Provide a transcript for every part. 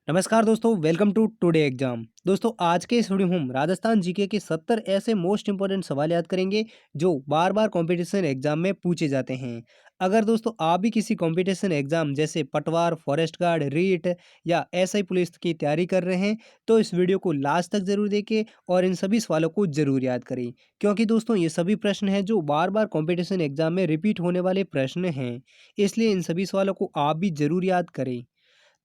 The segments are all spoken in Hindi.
नमस्कार दोस्तों, वेलकम टू टुडे एग्जाम। दोस्तों, आज के इस वीडियो में हम राजस्थान जीके के 70 ऐसे मोस्ट इंपॉर्टेंट सवाल याद करेंगे जो बार बार कंपटीशन एग्जाम में पूछे जाते हैं। अगर दोस्तों आप भी किसी कंपटीशन एग्जाम जैसे पटवार, फॉरेस्ट गार्ड, रीट या एसआई पुलिस की तैयारी कर रहे हैं तो इस वीडियो को लास्ट तक जरूर देखें और इन सभी सवालों को जरूर याद करें, क्योंकि दोस्तों ये सभी प्रश्न हैं जो बार बार कंपटीशन एग्जाम में रिपीट होने वाले प्रश्न हैं। इसलिए इन सभी सवालों को आप भी जरूर याद करें।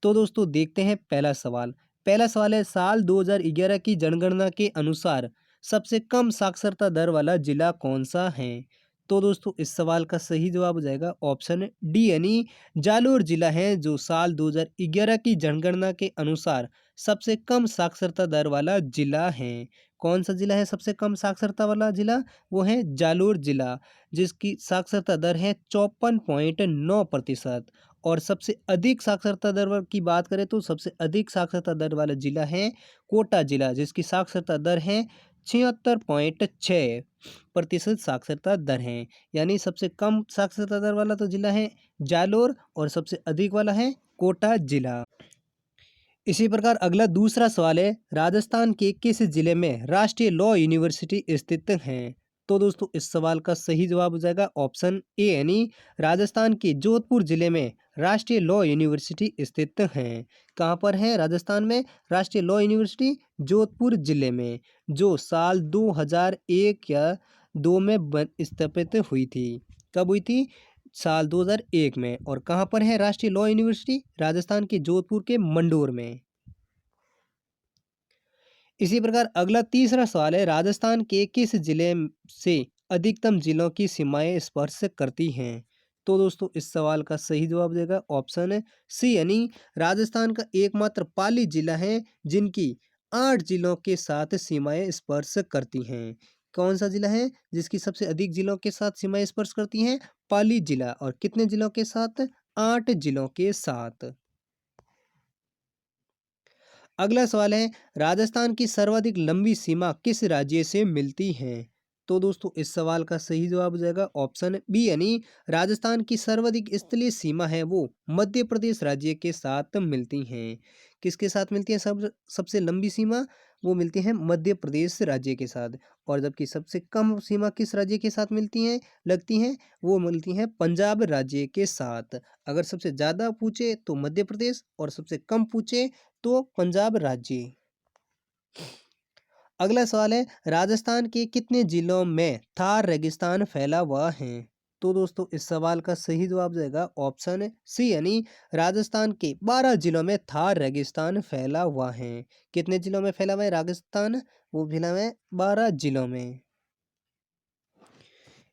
तो दोस्तों देखते हैं पहला सवाल। पहला सवाल है, साल 2011 की जनगणना के अनुसार सबसे कम साक्षरता दर वाला जिला कौन सा है? तो दोस्तों इस सवाल का सही जवाब हो जाएगा ऑप्शन डी, यानी जालोर जिला है जो साल 2011 की जनगणना के अनुसार सबसे कम साक्षरता दर वाला जिला है। कौन सा जिला है सबसे कम साक्षरता वाला जिला? वो है जालोर जिला, जिसकी साक्षरता दर है 54.9%। और सबसे अधिक साक्षरता दर की बात करें तो सबसे अधिक साक्षरता दर वाला जिला है कोटा जिला, जिसकी साक्षरता दर है 76.6% साक्षरता दर है। यानी सबसे कम साक्षरता दर वाला तो जिला है जालोर और सबसे अधिक वाला है कोटा जिला। इसी प्रकार अगला दूसरा सवाल है, राजस्थान के किस जिले में राष्ट्रीय लॉ यूनिवर्सिटी स्थित है? तो दोस्तों इस सवाल का सही जवाब हो जाएगा ऑप्शन ए, यानी राजस्थान के जोधपुर जिले में राष्ट्रीय लॉ यूनिवर्सिटी स्थित है। कहाँ पर है राजस्थान में राष्ट्रीय लॉ यूनिवर्सिटी? जोधपुर जिले में, जो साल 2001 या 2 में स्थापित हुई थी। कब हुई थी? साल 2001 में। और कहाँ पर है राष्ट्रीय लॉ यूनिवर्सिटी? राजस्थान के जोधपुर के मंडोर में। इसी प्रकार अगला तीसरा सवाल है, राजस्थान के किस जिले से अधिकतम जिलों की सीमाएं स्पर्श करती हैं? तो दोस्तों इस सवाल का सही जवाब देगा ऑप्शन सी, यानी राजस्थान का एकमात्र पाली जिला है जिनकी 8 जिलों के साथ सीमाएं स्पर्श करती हैं। कौन सा जिला है जिसकी सबसे अधिक जिलों के साथ सीमाएं स्पर्श करती हैं? पाली जिला। और कितने जिलों के साथ? 8 जिलों के साथ। अगला सवाल है, राजस्थान की सर्वाधिक लंबी सीमा किस राज्य से मिलती है? तो दोस्तों इस सवाल का सही जवाब हो जाएगा ऑप्शन बी, यानी राजस्थान की सर्वाधिक स्थलीय सीमा है वो मध्य प्रदेश राज्य के साथ मिलती हैं। किसके साथ मिलती है सबसे लंबी सीमा? वो मिलती है मध्य प्रदेश राज्य के साथ। और जबकि सबसे कम सीमा किस राज्य के साथ मिलती हैं लगती हैं? वो मिलती हैं पंजाब राज्य के साथ। अगर सबसे ज़्यादा पूछे तो मध्य प्रदेश और सबसे कम पूछे तो पंजाब राज्य। अगला सवाल है, राजस्थान के कितने जिलों में थार रेगिस्तान फैला हुआ है? तो दोस्तों इस सवाल का सही जवाब जाएगा ऑप्शन सी, यानी राजस्थान के 12 जिलों में थार रेगिस्तान फैला हुआ है। कितने जिलों में फैला हुआ है राजस्थान? वो फैला हुआ है 12 जिलों में।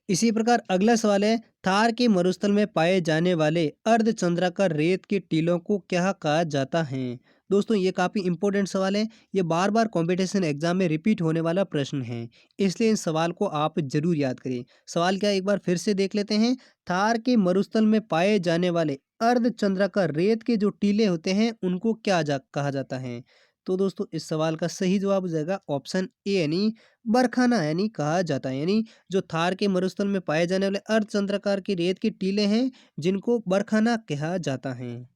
इसी प्रकार अगला सवाल है, थार के मरुस्थल में पाए जाने वाले अर्धचंद्राकार रेत के टीलों को क्या कहा जाता है? दोस्तों ये काफ़ी इंपॉर्टेंट सवाल है। ये बार बार कंपटीशन एग्जाम में रिपीट होने वाला प्रश्न है, इसलिए इस सवाल को आप जरूर याद करें। सवाल क्या एक बार फिर से देख लेते हैं। थार के मरुस्थल में पाए जाने वाले अर्धचंद्राकार रेत के जो टीले होते हैं उनको कहा जाता है? तो दोस्तों इस सवाल का सही जवाब हो जाएगा ऑप्शन ए, यानी बरखाना, यानी कहा जाता है। यानी जो थार के मरुस्थल में पाए जाने वाले अर्धचंद्राकार की रेत के टीले हैं जिनको बरखाना कहा जाता है।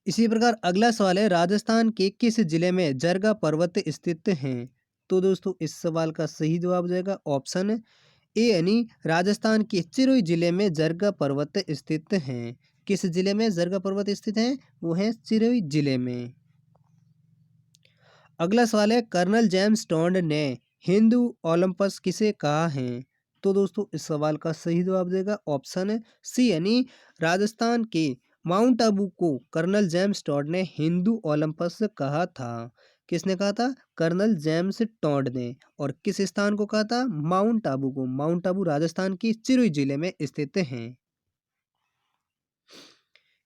इसी प्रकार अगला सवाल है, राजस्थान के किस जिले में जरगा पर्वत स्थित हैं? तो दोस्तों इस सवाल का सही जवाब हो जाएगा ऑप्शन ए, यानी राजस्थान के चिरोई जिले में जरगा पर्वत स्थित हैं। किस जिले में जरगा पर्वत स्थित हैं? वो है चिरोई जिले में। अगला सवाल है, कर्नल जेम्स टोंड ने हिंदू ओलंपस किसे कहा है? तो दोस्तों इस सवाल का सही जवाब देगा ऑप्शन सी, यानी राजस्थान के माउंट आबू को कर्नल जेम्स टोंड ने हिंदू ओलंपस कहा था। किसने कहा था? कर्नल जेम्स टोंड ने। और किस स्थान को कहा था? माउंट आबू को। माउंट आबू राजस्थान के चिरोई जिले में स्थित हैं।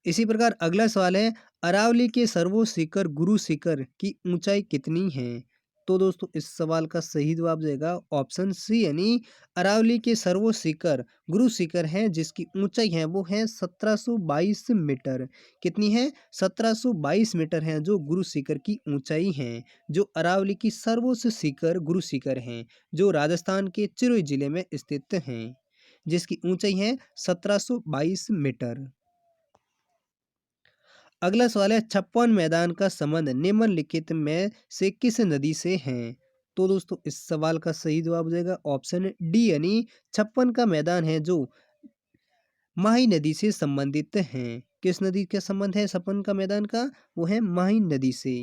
इसी प्रकार अगला सवाल है, अरावली के सर्वोच्च शिखर गुरु शिखर की ऊंचाई कितनी है? तो दोस्तों इस सवाल का सही जवाब देगा ऑप्शन सी, यानी अरावली के सर्वोच्च शिखर गुरु शिखर है जिसकी ऊंचाई है वो है 1722 मीटर। कितनी है? 1722 मीटर है जो गुरु शिखर की ऊंचाई है। जो अरावली की सर्वोच्च शिखर गुरु शिखर है जो राजस्थान के चिरोई जिले में स्थित है, जिसकी ऊंचाई है 1722 मीटर। अगला सवाल है, छप्पन मैदान का संबंध निम्नलिखित में से किस नदी से है? तो दोस्तों इस सवाल का सही जवाब हो जाएगा ऑप्शन डी, यानी छप्पन का मैदान है जो माही नदी से संबंधित हैं। किस नदी का संबंध है छप्पन का मैदान का? वो है माही नदी से।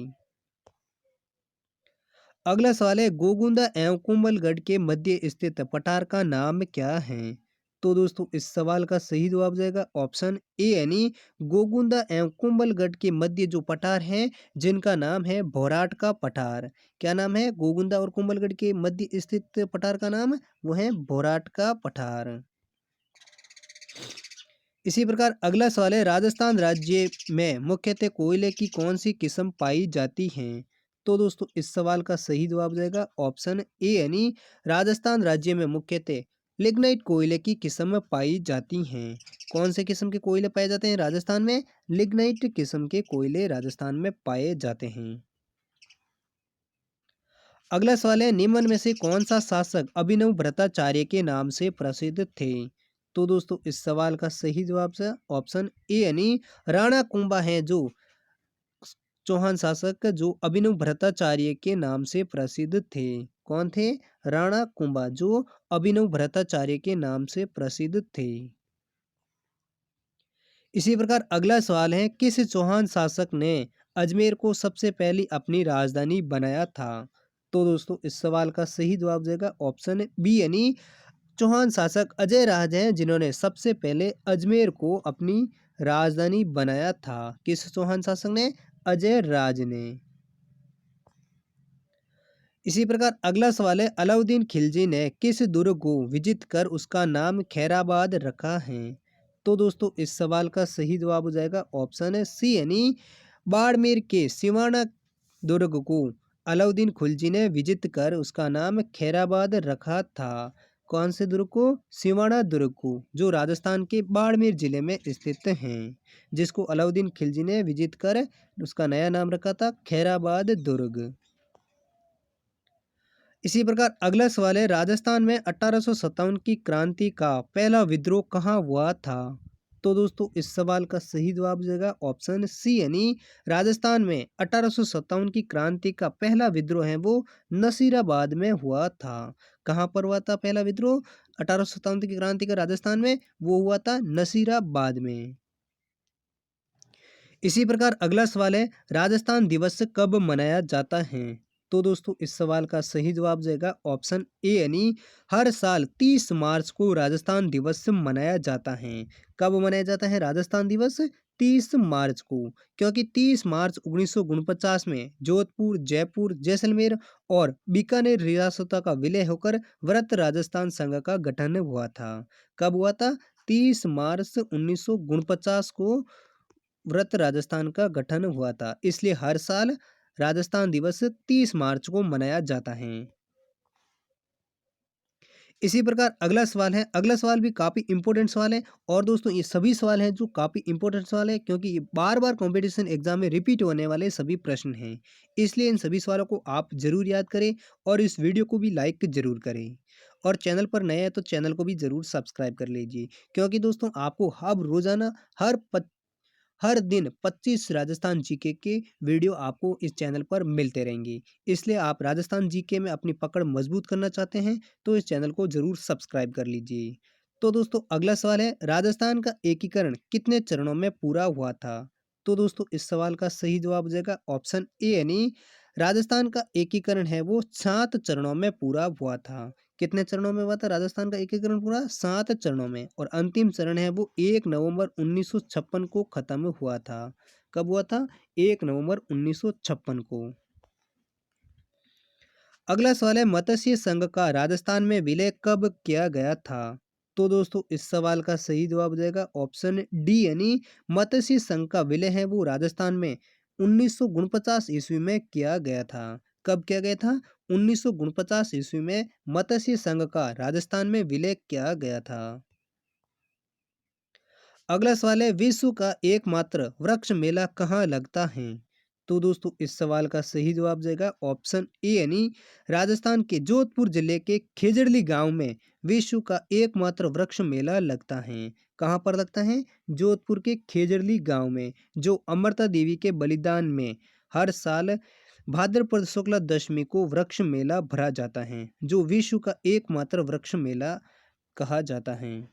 अगला सवाल है, गोगुंदा एवं कुंभलगढ़ के मध्य स्थित पठार का नाम क्या है? तो दोस्तों इस सवाल का सही जवाब जाएगा ऑप्शन ए, यानी गोगुंदा एवं कुंभलगढ़ के मध्य जो पठार हैं जिनका नाम है भोराट का पठार। क्या नाम है? गोगुंदा और कुंभलगढ़ के मध्य स्थित पठार का नाम वो है भोराट का पठार। इसी प्रकार अगला सवाल है, राजस्थान राज्य में मुख्यतः कोयले की कौन सी किस्म पाई जाती है? तो दोस्तों इस सवाल का सही जवाब जाएगा ऑप्शन ए, यानी राजस्थान राज्य में मुख्यतः लिग्नाइट कोयले की किस्म पाई जाती हैं। कौन से किस्म के कोयले पाए जाते हैं राजस्थान में? लिग्नाइट किस्म के कोयले राजस्थान में पाए जाते हैं। अगला सवाल है, निम्न में से कौन सा शासक अभिनव भट्टाचार्य के नाम से प्रसिद्ध थे? तो दोस्तों इस सवाल का सही जवाब है ऑप्शन ए, यानी राणा कुंभा है जो चौहान शासक जो अभिनव भट्टाचार्य के नाम से प्रसिद्ध थे। कौन थे? राणा कुंभा जो अभिनव भट्टाचार्य के नाम से प्रसिद्ध थे। इसी प्रकार अगला सवाल है, किस चौहान शासक ने अजमेर को सबसे पहली अपनी राजधानी बनाया था? तो दोस्तों इस सवाल का सही जवाब देगा ऑप्शन बी, यानी चौहान शासक अजय राज हैं जिन्होंने सबसे पहले अजमेर को अपनी राजधानी बनाया था। किस चौहान शासक ने? अजय राज ने। इसी प्रकार अगला सवाल है, अलाउद्दीन खिलजी ने किस दुर्ग को विजित कर उसका नाम खैराबाद रखा है? तो दोस्तों इस सवाल का सही जवाब हो जाएगा ऑप्शन है सी, यानी बाड़मेर के सिवाना दुर्ग को अलाउद्दीन खिलजी ने विजित कर उसका नाम खैराबाद रखा था। कौन से दुर्ग को? सिवाना दुर्ग को, जो राजस्थान के बाड़मेर जिले में स्थित हैं, जिसको अलाउद्दीन खिलजी ने विजित कर उसका नया नाम रखा था खैराबाद दुर्ग। इसी प्रकार अगला सवाल है, राजस्थान में 1857 की क्रांति का पहला विद्रोह कहाँ हुआ था? तो दोस्तों इस सवाल का सही जवाब हो जाएगा ऑप्शन सी, यानी राजस्थान में 1857 की क्रांति का पहला विद्रोह है वो नसीराबाद में हुआ था। कहाँ पर हुआ था पहला विद्रोह 1857 की क्रांति का राजस्थान में? वो हुआ था नसीराबाद में। इसी प्रकार अगला सवाल है, राजस्थान दिवस कब मनाया जाता है? तो दोस्तों इस सवाल का सही जवाब जाएगा ऑप्शन ए, यानी हर साल 30 मार्च को राजस्थान दिवस मनाया जाता है। कब मनाया जाता है राजस्थान दिवस? 30 मार्च को, क्योंकि 30 मार्च 1949 में जोधपुर, जयपुर, जैसलमेर और बीकानेर रियासतों का विलय होकर वृत्त राजस्थान संघ का गठन हुआ था। कब हुआ था? 30 मार्च 1949 को वृत्त राजस्थान का गठन हुआ था, इसलिए हर साल राजस्थान दिवस 30 मार्च को मनाया जाता है। इसी प्रकार अगला सवाल है, अगला सवाल भी काफ़ी इंपॉर्टेंट सवाल है और दोस्तों ये सभी सवाल हैं जो काफ़ी इंपॉर्टेंट सवाल है क्योंकि ये बार-बार कंपटीशन एग्जाम में रिपीट होने वाले सभी प्रश्न हैं। इसलिए इन सभी सवालों को आप ज़रूर याद करें और इस वीडियो को भी लाइक ज़रूर करें। और चैनल पर नए हैं तो चैनल को भी ज़रूर सब्सक्राइब कर लीजिए क्योंकि दोस्तों आपको अब रोज़ाना हर दिन 25 राजस्थान जीके के वीडियो आपको इस चैनल पर मिलते रहेंगे। इसलिए आप राजस्थान जीके में अपनी पकड़ मजबूत करना चाहते हैं तो इस चैनल को ज़रूर सब्सक्राइब कर लीजिए। तो दोस्तों अगला सवाल है, राजस्थान का एकीकरण कितने चरणों में पूरा हुआ था? तो दोस्तों इस सवाल का सही जवाब हो जाएगा ऑप्शन ए, यानी राजस्थान का एकीकरण है वो 7 चरणों में पूरा हुआ था। कितने चरणों में हुआ था राजस्थान का एकीकरण पूरा? 7 चरणों में। और अंतिम चरण है वो 1 नवंबर 1956 को खत्म हुआ था। कब हुआ था? 1 नवंबर 1956 को। अगला सवाल है, मत्स्य संघ का राजस्थान में विलय कब किया गया था? तो दोस्तों इस सवाल का सही जवाब हो जाएगा ऑप्शन डी, यानी मत्स्य संघ का विलय है वो राजस्थान में 1949 ईस्वी में किया गया था। कब किया गया था? 1949 ईस्वी में मत्स्य संघ का राजस्थान में विलय किया गया था। अगला सवाल है, विश्व का एकमात्र वृक्ष मेला कहाँ लगता है? तो दोस्तों इस सवाल का सही जवाब जाएगा ऑप्शन ए, यानी राजस्थान के जोधपुर जिले के खेजड़ली गांव में विश्व का एकमात्र वृक्ष मेला लगता है। कहाँ पर लगता है? जोधपुर के खेजरली गांव में, जो अमृता देवी के बलिदान में हर साल भाद्रपद शुक्ल दशमी को वृक्ष मेला भरा जाता है, जो विश्व का एकमात्र वृक्ष मेला कहा जाता है।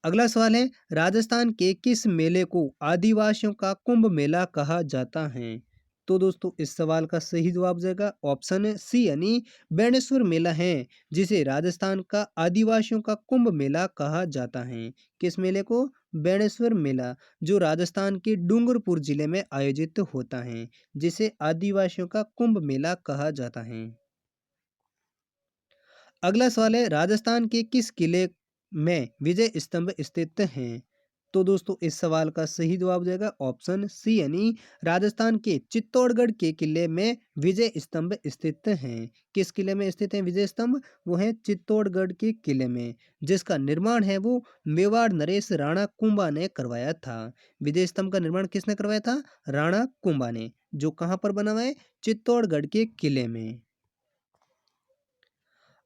अगला सवाल है, राजस्थान के किस मेले को आदिवासियों का कुंभ मेला कहा जाता है? तो दोस्तों इस सवाल का सही जवाब जाएगा ऑप्शन सी यानी बेणेश्वर मेला है, जिसे राजस्थान का आदिवासियों का कुंभ मेला कहा जाता है। किस मेले को? बेणेश्वर मेला, जो राजस्थान के डूंगरपुर जिले में आयोजित होता है, जिसे आदिवासियों का कुंभ मेला कहा जाता है। अगला सवाल है, राजस्थान के किस किले में विजय स्तंभ स्थित हैं? तो दोस्तों इस सवाल का सही जवाब जाएगा ऑप्शन सी यानी राजस्थान के चित्तौड़गढ़ के किले में विजय स्तंभ स्थित हैं। किस किले में स्थित हैं विजय स्तंभ? वो है चित्तौड़गढ़ के किले में, जिसका निर्माण है वो मेवाड़ नरेश राणा कुंभा ने करवाया था। विजय स्तंभ का निर्माण किसने करवाया था? राणा कुंभा ने, जो कहाँ पर बना हुआ है? चित्तौड़गढ़ के किले में।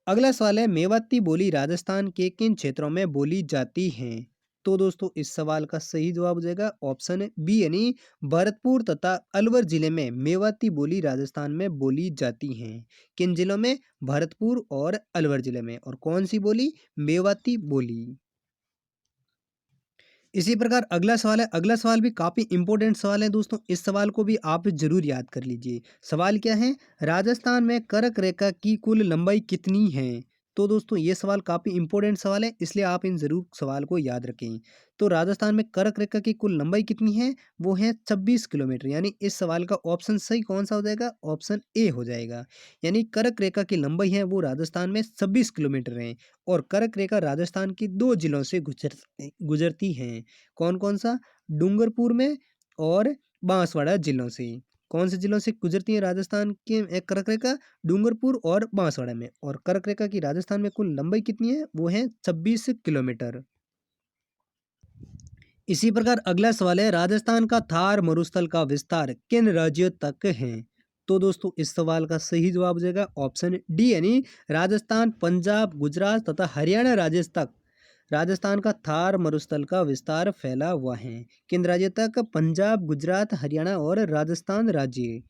अगला सवाल है, मेवाती बोली राजस्थान के किन क्षेत्रों में बोली जाती है? तो दोस्तों इस सवाल का सही जवाब हो जाएगा ऑप्शन बी यानी भरतपुर तथा अलवर जिले में मेवाती बोली राजस्थान में बोली जाती हैं। किन जिलों में? भरतपुर और अलवर जिले में। और कौन सी बोली? मेवाती बोली। इसी प्रकार अगला सवाल है, अगला सवाल भी काफ़ी इंपॉर्टेंट सवाल है दोस्तों, इस सवाल को भी आप जरूर याद कर लीजिए। सवाल क्या है? राजस्थान में कर्क रेखा की कुल लंबाई कितनी है? तो दोस्तों ये सवाल काफ़ी इंपॉर्टेंट सवाल है, इसलिए आप इन जरूर सवाल को याद रखें। तो राजस्थान में कर्क रेखा की कुल लंबाई कितनी है? वो है 26 किलोमीटर। यानी इस सवाल का ऑप्शन सही कौन सा हो जाएगा? ऑप्शन ए हो जाएगा। यानी कर्क रेखा की लंबाई है वो राजस्थान में 26 किलोमीटर है। और कर्क रेखा राजस्थान की दो जिलों से गुजरती है। कौन कौन सा? डूंगरपुर में और बांसवाड़ा जिलों से। कौन से जिलों से गुजरती है राजस्थान के कर्क रेखा? डूंगरपुर और बांसवाड़ा में। और कर्क रेखा की राजस्थान में कुल लंबाई कितनी है? वो है 26 किलोमीटर। इसी प्रकार अगला सवाल है, राजस्थान का थार मरुस्थल का विस्तार किन राज्यों तक है? तो दोस्तों इस सवाल का सही जवाब हो जाएगा ऑप्शन डी यानी राजस्थान, पंजाब, गुजरात तथा हरियाणा राज्य तक राजस्थान का थार मरुस्थल का विस्तार फैला हुआ है। किन राज्य तक? पंजाब, गुजरात, हरियाणा और राजस्थान राज्य।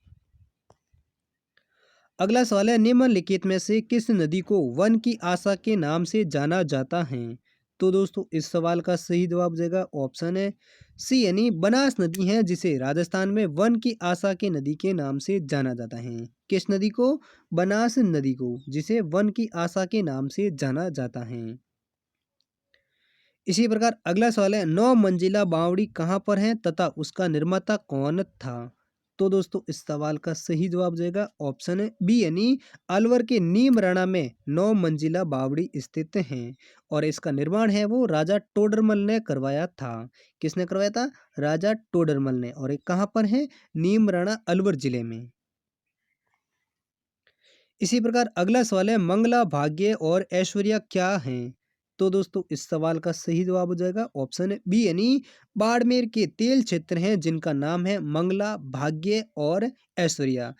अगला सवाल है, निम्नलिखित में से किस नदी को वन की आशा के नाम से जाना जाता है? तो दोस्तों इस सवाल का सही जवाब देगा ऑप्शन है सी यानी बनास नदी है, जिसे राजस्थान में वन की आशा के नदी के नाम से जाना जाता है। किस नदी को? बनास नदी को, जिसे वन की आशा के नाम से जाना जाता है। इसी प्रकार अगला सवाल है, 9 मंजिला बावड़ी कहाँ पर है तथा उसका निर्माता कौन था? तो दोस्तों इस सवाल का सही जवाब देगा ऑप्शन बी यानी अलवर के नीमराणा में 9 मंजिला बावड़ी स्थित है। और इसका निर्माण है वो राजा टोडरमल ने करवाया था। किसने करवाया था? राजा टोडरमल ने। और ये कहाँ पर है? नीमराणा अलवर जिले में। इसी प्रकार अगला सवाल है, मंगला, भाग्य और ऐश्वर्या क्या हैं? तो दोस्तों इस सवाल का सही जवाब हो जाएगा ऑप्शन बी यानी बाड़मेर के तेल क्षेत्र हैं जिनका नाम है मंगला, भाग्य और ऐश्वर्या।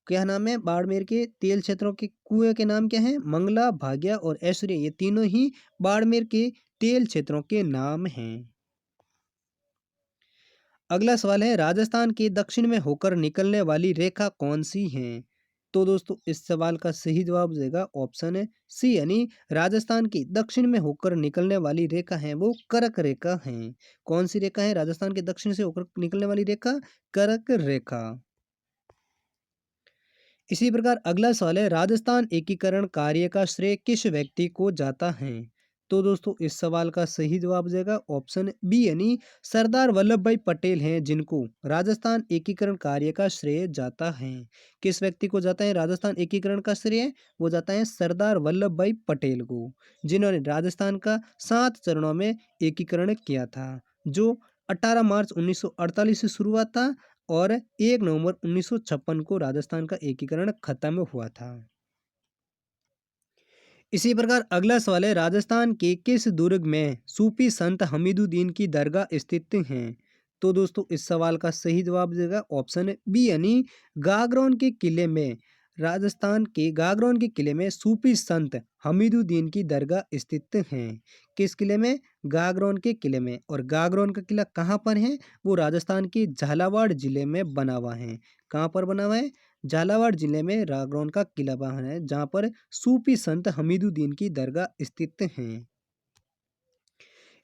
क्या नाम है? बाड़मेर के तेल क्षेत्रों के कुएं के नाम क्या है? मंगला, भाग्य और ऐश्वर्या। ये तीनों ही बाड़मेर के तेल क्षेत्रों के नाम हैं। अगला सवाल है, राजस्थान के दक्षिण में होकर निकलने वाली रेखा कौन सी है? तो दोस्तों इस सवाल का सही जवाब देगा ऑप्शन है सी यानी राजस्थान की दक्षिण में होकर निकलने वाली रेखा है वो कर्क रेखा है। कौन सी रेखा है राजस्थान के दक्षिण से होकर निकलने वाली रेखा? कर्क रेखा। इसी प्रकार अगला सवाल है, राजस्थान एकीकरण कार्य का श्रेय किस व्यक्ति को जाता है? तो दोस्तों इस सवाल का सही जवाब देगा ऑप्शन बी यानी सरदार वल्लभ भाई पटेल हैं, जिनको राजस्थान एकीकरण कार्य का श्रेय जाता है। किस व्यक्ति को जाता है राजस्थान एकीकरण का श्रेय? वो जाता है सरदार वल्लभ भाई पटेल को, जिन्होंने राजस्थान का 7 चरणों में एकीकरण किया था, जो 18 मार्च 1948 से शुरू हुआ था और 1 नवंबर 1956 को राजस्थान का एकीकरण खत्म हुआ था। इसी प्रकार अगला सवाल है, राजस्थान के किस दुर्ग में सूफी संत हमीदुद्दीन की दरगाह स्थित हैं? तो दोस्तों इस सवाल का सही जवाब देगा ऑप्शन बी यानी गागरोन के किले में राजस्थान के गागरोन के किले में सूफी संत हमीदुद्दीन की दरगाह स्थित है। किस किले में? गागरोन के किले में। और गागरोन का किला कहाँ पर है? वो राजस्थान के झालावाड़ जिले में बना हुआ है। कहाँ पर बना हुआ है? झालावाड़ जिले में गागरोन का किला बना है, जहाँ पर सूफी संत हमीदुद्दीन की दरगाह स्थित है।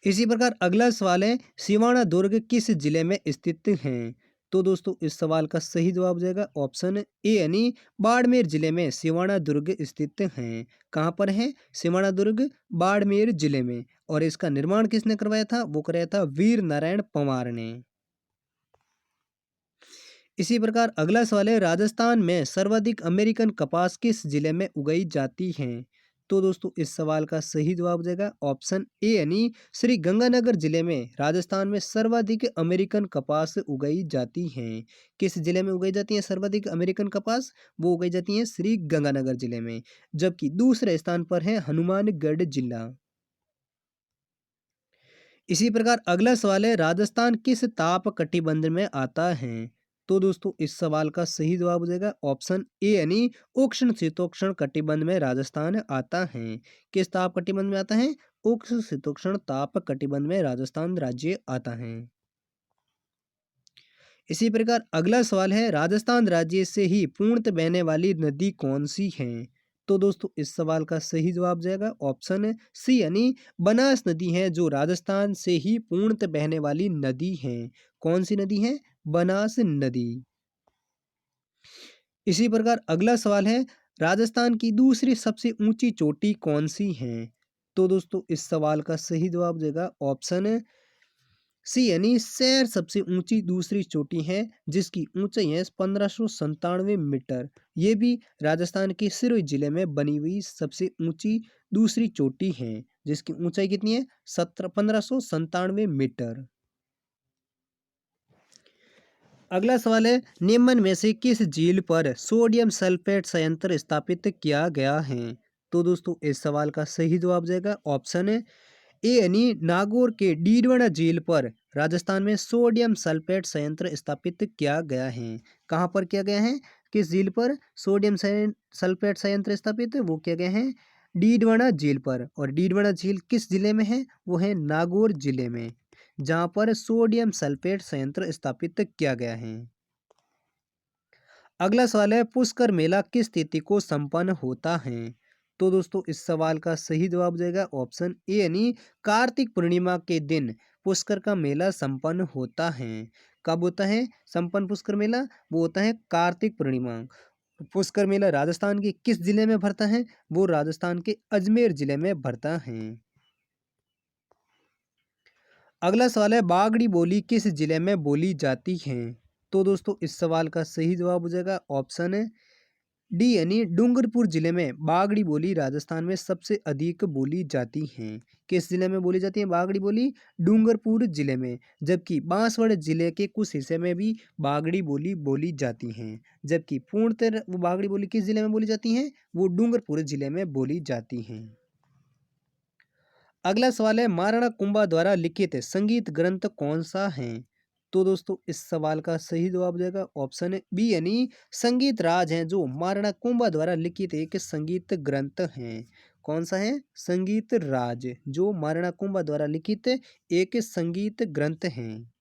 इसी प्रकार अगला सवाल है, सिवाना दुर्ग किस जिले में स्थित है? तो दोस्तों इस सवाल का सही जवाब हो जाएगा ऑप्शन ए यानी बाड़मेर जिले में सिवाना दुर्ग स्थित है। कहाँ पर है? सिवाना दुर्ग बाड़मेर जिले में। और इसका निर्माण किसने करवाया था? वो कराया था वीर नारायण पंवार ने। इसी प्रकार अगला सवाल है, राजस्थान में सर्वाधिक अमेरिकन कपास किस जिले में उगाई जाती है? तो दोस्तों इस सवाल का सही जवाब हो जाएगा ऑप्शन ए यानी श्री गंगानगर जिले में राजस्थान में सर्वाधिक अमेरिकन कपास उगाई जाती हैं। किस जिले में उगाई जाती है सर्वाधिक अमेरिकन कपास? वो उगाई जाती है श्री गंगानगर जिले में। जबकि दूसरे स्थान पर है हनुमानगढ़ जिला। इसी प्रकार अगला सवाल है, राजस्थान किस ताप कटिबंध में आता है? तो दोस्तों इस सवाल का सही जवाब हो जाएगा ऑप्शन ए यानी उष्ण शीतोष्ण कटिबंध में राजस्थान आता है। किस ताप कटिबंध में आता है? उष्ण शीतोष्ण ताप कटिबंध में राजस्थान राज्य आता है। इसी प्रकार अगला सवाल है, राजस्थान राज्य से ही पूर्णतः बहने वाली नदी कौन सी है? तो दोस्तों इस सवाल का सही जवाब जाएगा ऑप्शन सी यानी बनास नदी है, जो राजस्थान से ही पूर्णतः बहने वाली नदी है। कौन सी नदी है? बनास नदी। इसी प्रकार अगला सवाल है, राजस्थान की दूसरी सबसे ऊंची चोटी कौन सी है? तो दोस्तों इस सवाल का सही जवाब देगा ऑप्शन सी यानी शहर सबसे ऊंची दूसरी चोटी है, जिसकी ऊंचाई है 1597 मीटर। ये भी राजस्थान के सिरोही जिले में बनी हुई सबसे ऊंची दूसरी चोटी है, जिसकी ऊंचाई कितनी है? 1597 मीटर। अगला सवाल है, निम्न में से किस झील पर सोडियम सल्फेट संयंत्र स्थापित किया गया है? तो दोस्तों इस सवाल का सही जवाब जाएगा ऑप्शन ए यानी नागौर के डीडवाना झील पर राजस्थान में सोडियम सल्फेट संयंत्र स्थापित किया गया है। कहाँ पर किया गया है? किस झील पर सोडियम सल्फेट संयंत्र स्थापित? वो किया गया है डीडवाना झील पर। और डीडवाना झील किस जिले में है? वो है नागौर जिले में, जहाँ पर सोडियम सल्फेट संयंत्र स्थापित किया गया है। अगला सवाल है, पुष्कर मेला किस तिथि को संपन्न होता है? तो दोस्तों इस सवाल का सही जवाब हो जाएगा ऑप्शन ए यानी कार्तिक पूर्णिमा के दिन पुष्कर का मेला संपन्न होता है। कब होता है संपन्न पुष्कर मेला? वो होता है कार्तिक पूर्णिमा। पुष्कर मेला राजस्थान के किस जिले में भरता है? वो राजस्थान के अजमेर जिले में भरता है। अगला सवाल है, बागड़ी बोली किस जिले में बोली जाती है? तो दोस्तों इस सवाल का सही जवाब हो जाएगा ऑप्शन डी यानी डूंगरपुर जिले में बागड़ी बोली राजस्थान में सबसे अधिक बोली जाती है। किस जिले में बोली जाती है बागड़ी बोली? डूंगरपुर जिले में। जबकि बांसवाड़ा जिले के कुछ हिस्से में भी बागड़ी बोली बोली जाती हैं। जबकि पूर्णतः वो बागड़ी बोली किस जिले में बोली जाती हैं? वो डूंगरपुर जिले में बोली जाती हैं। अगला सवाल है, महाराणा कुंभा द्वारा लिखित संगीत ग्रंथ कौन सा है? तो दोस्तों इस सवाल का सही जवाब हो जाएगा ऑप्शन बी यानी संगीत राज है, जो महाराणा कुंभा द्वारा लिखित एक संगीत ग्रंथ है। कौन सा है? संगीत राज, जो महाराणा कुंभा द्वारा लिखित एक संगीत ग्रंथ है।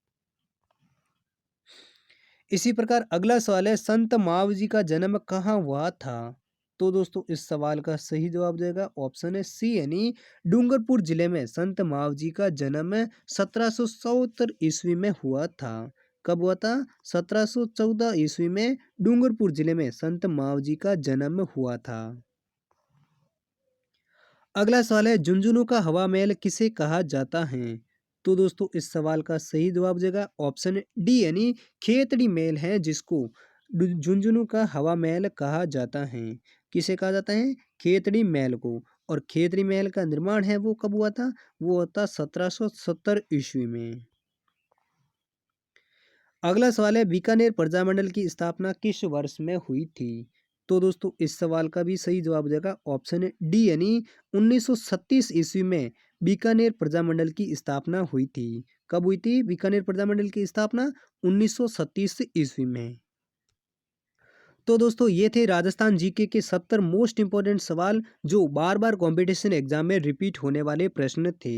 इसी प्रकार अगला सवाल है, संत मावजी का जन्म कहाँ हुआ था? तो दोस्तों इस सवाल का सही जवाब जाएगा ऑप्शन है सी यानी डूंगरपुर जिले में संत मावजी का जन्म 1770 ईस्वी में हुआ था। कब हुआ था? 1714 ईस्वी में डूंगरपुर जिले में संत मावजी का जन्म हुआ था। अगला सवाल है, झुंझुनू का हवा महल किसे कहा जाता है? तो दोस्तों इस सवाल का सही जवाब देगा ऑप्शन डी यानी खेतड़ी महल है, जिसको झुंझुनू का हवा महल कहा जाता है। किसे कहा जाता है? खेतड़ी महल को। और खेतड़ी महल का निर्माण है वो कब हुआ था? वो हुआ था 1770 ईस्वी में। अगला सवाल है, बीकानेर प्रजामंडल की स्थापना किस वर्ष में हुई थी? तो दोस्तों इस सवाल का भी सही जवाब देगा ऑप्शन डी यानी 1936 ईस्वी में बीकानेर प्रजामंडल की स्थापना हुई थी। कब हुई थी बीकानेर प्रजामंडल की स्थापना? 1936 ईस्वी में। तो दोस्तों ये थे राजस्थान जीके के 70 मोस्ट इंपोर्टेंट सवाल जो बार बार कंपटीशन एग्जाम में रिपीट होने वाले प्रश्न थे।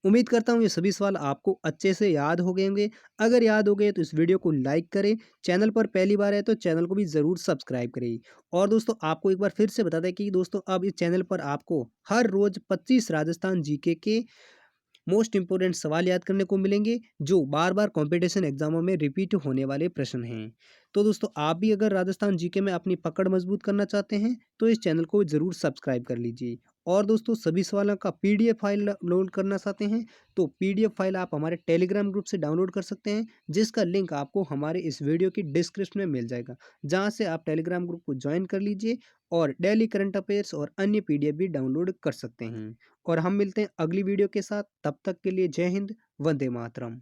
उम्मीद करता हूँ ये सभी सवाल आपको अच्छे से याद हो गए होंगे। अगर याद हो गए तो इस वीडियो को लाइक करें, चैनल पर पहली बार है तो चैनल को भी ज़रूर सब्सक्राइब करें। और दोस्तों आपको एक बार फिर से बता दें कि दोस्तों अब इस चैनल पर आपको हर रोज़ 25 राजस्थान जीके के मोस्ट इंपोर्टेंट सवाल याद करने को मिलेंगे जो बार बार कंपटीशन एग्जामों में रिपीट होने वाले प्रश्न हैं। तो दोस्तों आप भी अगर राजस्थान जीके में अपनी पकड़ मजबूत करना चाहते हैं तो इस चैनल को ज़रूर सब्सक्राइब कर लीजिए। और दोस्तों सभी सवालों का पीडीएफ फाइल डाउनलोड करना चाहते हैं तो पीडीएफ फाइल आप हमारे टेलीग्राम ग्रुप से डाउनलोड कर सकते हैं, जिसका लिंक आपको हमारे इस वीडियो की डिस्क्रिप्शन में मिल जाएगा, जहां से आप टेलीग्राम ग्रुप को ज्वाइन कर लीजिए और डेली करंट अफेयर्स और अन्य पीडीएफ भी डाउनलोड कर सकते हैं। और हम मिलते हैं अगली वीडियो के साथ, तब तक के लिए जय हिंद, वंदे मातरम।